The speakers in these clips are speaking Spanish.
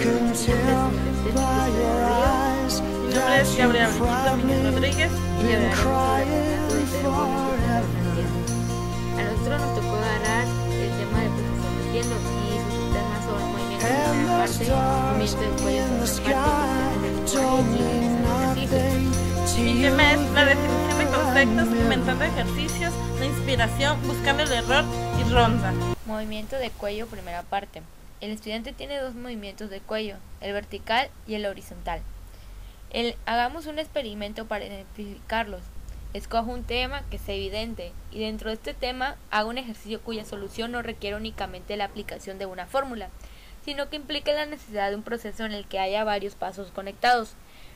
Mi nombre es Gabriela Domínguez Rodríguez y le hablaremos sobre el a nosotros nos tocó agarrar el tema del profesor Metiendo y sus temas sobre movimiento de primera parte, movimiento de cuello de Mi tema es la definición de conceptos, inventando ejercicios, la inspiración, buscando el error y ronda. Movimiento de cuello, primera parte. El estudiante tiene dos movimientos de cuello, el vertical y el horizontal. Hagamos un experimento para identificarlos. Escojo un tema que sea evidente y dentro de este tema hago un ejercicio cuya solución no requiere únicamente la aplicación de una fórmula, sino que implique la necesidad de un proceso en el que haya varios pasos conectados,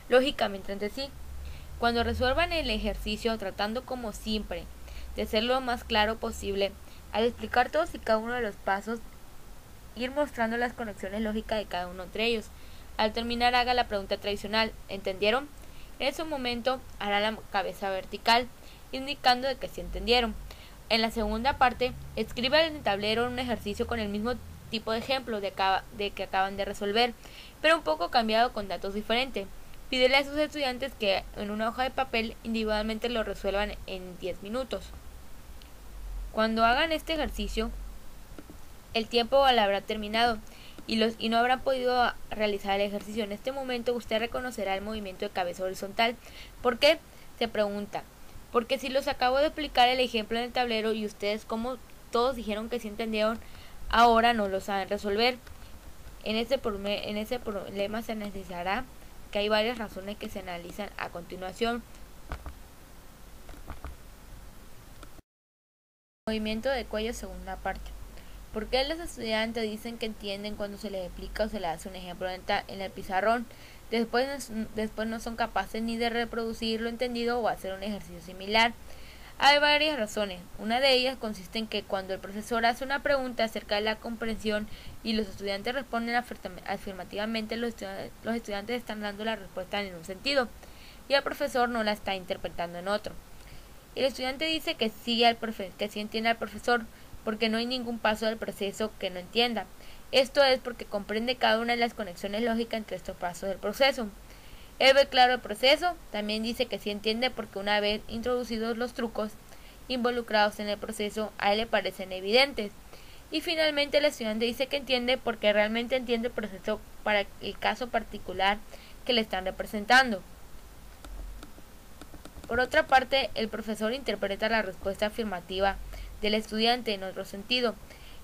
lógicamente entre sí. Cuando resuelvan el ejercicio, tratando como siempre de ser lo más claro posible, al explicar todos y cada uno de los pasos, ir mostrando las conexiones lógicas de cada uno entre ellos. Al terminar, haga la pregunta tradicional, ¿entendieron? En ese momento hará la cabeza vertical, indicando de que sí entendieron. En la segunda parte, escriba en el tablero un ejercicio con el mismo tipo de ejemplo de que acaban de resolver, pero un poco cambiado con datos diferentes. Pídele a sus estudiantes que en una hoja de papel individualmente lo resuelvan en 10 minutos. Cuando hagan este ejercicio, el tiempo le habrá terminado y no habrán podido realizar el ejercicio. En este momento usted reconocerá el movimiento de cabeza horizontal. ¿Por qué? Se pregunta. Porque si los acabo de explicar el ejemplo en el tablero y ustedes, como todos dijeron que sí entendieron, ahora no lo saben resolver. En ese problema se necesitará que hay varias razones que se analizan a continuación. Movimiento de cuello, segunda parte. ¿Por qué los estudiantes dicen que entienden cuando se les explica o se les hace un ejemplo en el pizarrón? Después no son capaces ni de reproducir lo entendido o hacer un ejercicio similar. Hay varias razones. Una de ellas consiste en que cuando el profesor hace una pregunta acerca de la comprensión y los estudiantes responden afirmativamente, los estudiantes están dando la respuesta en un sentido y el profesor no la está interpretando en otro. El estudiante dice que sí entiende al profesor, porque no hay ningún paso del proceso que no entienda. Esto es porque comprende cada una de las conexiones lógicas entre estos pasos del proceso. Él ve claro el proceso, también dice que sí entiende porque una vez introducidos los trucos involucrados en el proceso, a él le parecen evidentes. Y finalmente el estudiante dice que entiende porque realmente entiende el proceso para el caso particular que le están representando. Por otra parte, el profesor interpreta la respuesta afirmativa del estudiante en otro sentido.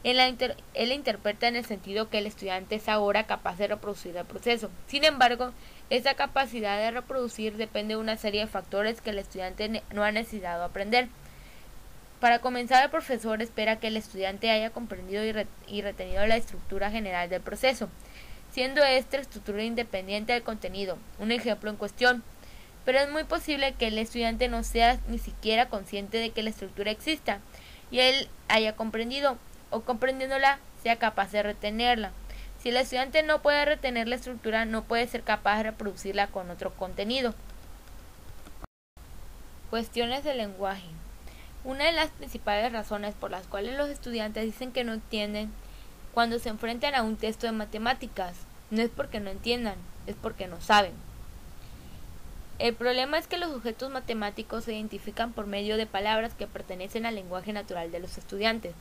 Él la interpreta en el sentido que el estudiante es ahora capaz de reproducir el proceso. Sin embargo, esa capacidad de reproducir depende de una serie de factores que el estudiante no ha necesitado aprender. Para comenzar, el profesor espera que el estudiante haya comprendido y retenido la estructura general del proceso, siendo esta estructura independiente del contenido. Un ejemplo en cuestión. Pero es muy posible que el estudiante no sea ni siquiera consciente de que la estructura exista y él haya comprendido o comprendiéndola sea capaz de retenerla. Si el estudiante no puede retener la estructura, no puede ser capaz de reproducirla con otro contenido. Cuestiones del lenguaje. Una de las principales razones por las cuales los estudiantes dicen que no entienden cuando se enfrentan a un texto de matemáticas no es porque no entiendan, es porque no saben. El problema es que los objetos matemáticos se identifican por medio de palabras que pertenecen al lenguaje natural de los estudiantes.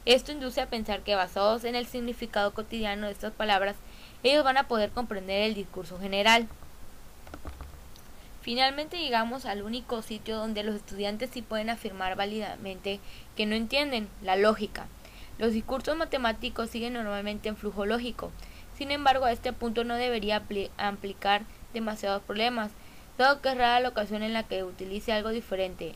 Esto induce a pensar que basados en el significado cotidiano de estas palabras, ellos van a poder comprender el discurso general. Finalmente llegamos al único sitio donde los estudiantes sí pueden afirmar válidamente que no entienden, la lógica. Los discursos matemáticos siguen normalmente en flujo lógico. Sin embargo, a este punto no debería implicar demasiados problemas, dado que es rara la ocasión en la que utilice algo diferente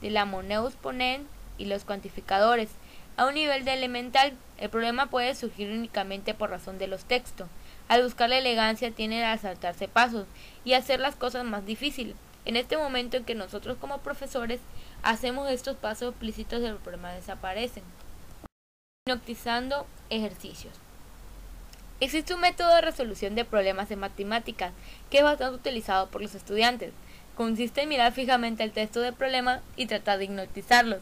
de la moneda exponent y los cuantificadores. A un nivel de elemental, el problema puede surgir únicamente por razón de los textos. Al buscar la elegancia tienden a saltarse pasos y hacer las cosas más difíciles. En este momento en que nosotros como profesores hacemos estos pasos explícitos, el problema desaparecen. Hipnotizando ejercicios. Existe un método de resolución de problemas en matemáticas que es bastante utilizado por los estudiantes. Consiste en mirar fijamente el texto del problema y tratar de hipnotizarlos.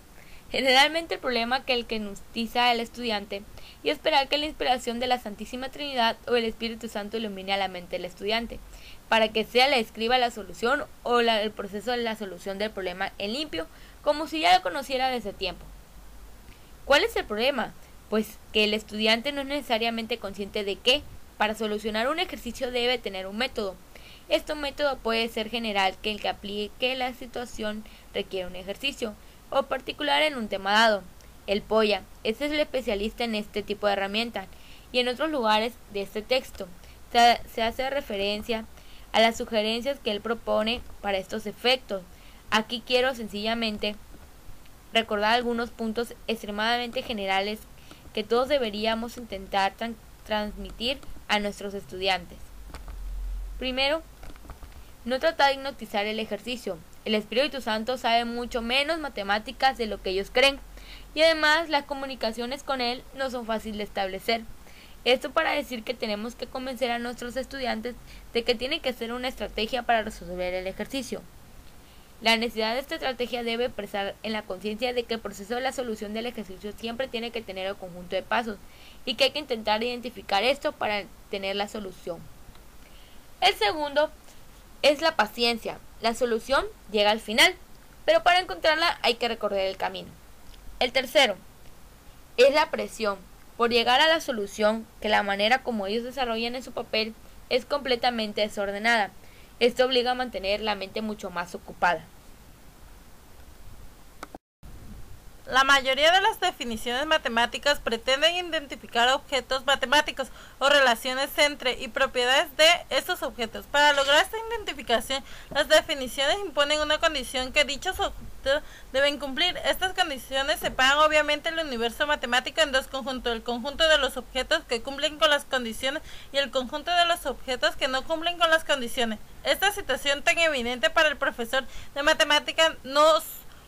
Generalmente el problema que utiliza el estudiante y esperar que la inspiración de la Santísima Trinidad o el Espíritu Santo ilumine a la mente del estudiante, para que sea le escriba la solución o el proceso de la solución del problema en limpio, como si ya lo conociera desde tiempo. ¿Cuál es el problema? Pues que el estudiante no es necesariamente consciente de que, para solucionar un ejercicio debe tener un método. Este método puede ser general, que el que aplique la situación requiere un ejercicio, o particular en un tema dado. El Polla es el especialista en este tipo de herramientas, y en otros lugares de este texto se hace referencia a las sugerencias que él propone para estos efectos. Aquí quiero sencillamente recordar algunos puntos extremadamente generales que todos deberíamos intentar transmitir a nuestros estudiantes. Primero, no tratar de hipnotizar el ejercicio. El Espíritu Santo sabe mucho menos matemáticas de lo que ellos creen, y además las comunicaciones con él no son fáciles de establecer. Esto para decir que tenemos que convencer a nuestros estudiantes de que tiene que ser una estrategia para resolver el ejercicio. La necesidad de esta estrategia debe expresar en la conciencia de que el proceso de la solución del ejercicio siempre tiene que tener un conjunto de pasos y que hay que intentar identificar esto para tener la solución. El segundo es la paciencia. La solución llega al final, pero para encontrarla hay que recorrer el camino. El tercero es la presión por llegar a la solución, que la manera como ellos desarrollan en su papel es completamente desordenada. Esto obliga a mantener la mente mucho más ocupada. La mayoría de las definiciones matemáticas pretenden identificar objetos matemáticos o relaciones entre y propiedades de estos objetos. Para lograr esta identificación, las definiciones imponen una condición que dichos objetos deben cumplir. Estas condiciones separan obviamente el universo matemático en dos conjuntos: el conjunto de los objetos que cumplen con las condiciones y el conjunto de los objetos que no cumplen con las condiciones. Esta situación tan evidente para el profesor de matemáticas no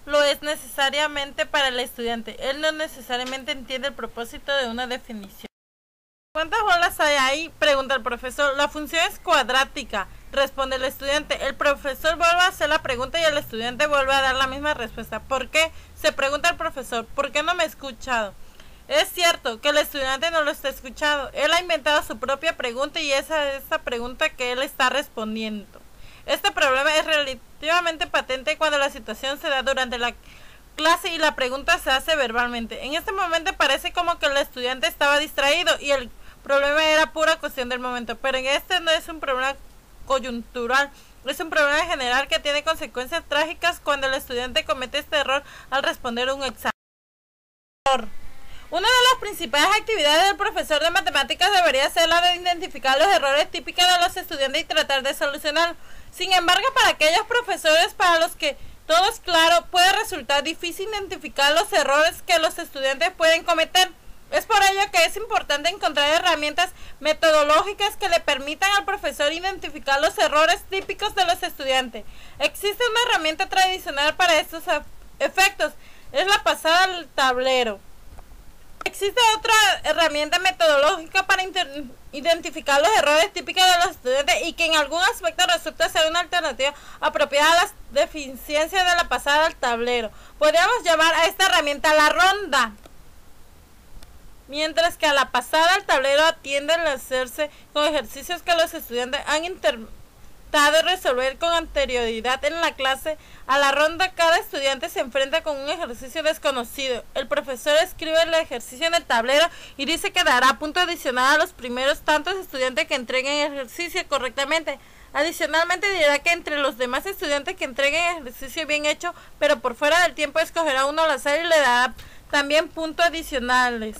lo es necesariamente para el estudiante. Él no necesariamente entiende el propósito de una definición. ¿Cuántas bolas hay ahí?, pregunta el profesor. La función es cuadrática, responde el estudiante. El profesor vuelve a hacer la pregunta y el estudiante vuelve a dar la misma respuesta. ¿Por qué?, se pregunta el profesor. ¿Por qué no me ha escuchado? Es cierto que el estudiante no lo está escuchando. Él ha inventado su propia pregunta y esa es la pregunta que él está respondiendo. Este problema es relativamente patente cuando la situación se da durante la clase y la pregunta se hace verbalmente. En este momento parece como que el estudiante estaba distraído y el problema era pura cuestión del momento, pero en este no es un problema coyuntural, es un problema general que tiene consecuencias trágicas cuando el estudiante comete este error al responder un examen. Una de las principales actividades del profesor de matemáticas debería ser la de identificar los errores típicos de los estudiantes y tratar de solucionarlos. Sin embargo, para aquellos profesores para los que todo es claro, puede resultar difícil identificar los errores que los estudiantes pueden cometer. Es por ello que es importante encontrar herramientas metodológicas que le permitan al profesor identificar los errores típicos de los estudiantes. Existe una herramienta tradicional para estos efectos, es la pasada al tablero. Existe otra herramienta metodológica para identificar los errores típicos de los estudiantes y que en algún aspecto resulta ser una alternativa apropiada a las deficiencias de la pasada al tablero. Podríamos llamar a esta herramienta la ronda, mientras que a la pasada al tablero tienden a hacerse con ejercicios que los estudiantes han intentado resolver con anterioridad en la clase. A la ronda, cada estudiante se enfrenta con un ejercicio desconocido. El profesor escribe el ejercicio en el tablero y dice que dará punto adicional a los primeros tantos estudiantes que entreguen el ejercicio correctamente. Adicionalmente dirá que entre los demás estudiantes que entreguen el ejercicio bien hecho, pero por fuera del tiempo, escogerá uno al azar y le dará también puntos adicionales.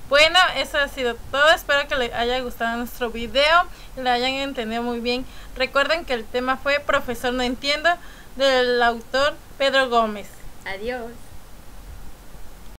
Bueno, eso ha sido todo. Espero que les haya gustado nuestro video y lo hayan entendido muy bien. Recuerden que el tema fue Profesor No Entiendo, del autor Pedro Gómez. Adiós.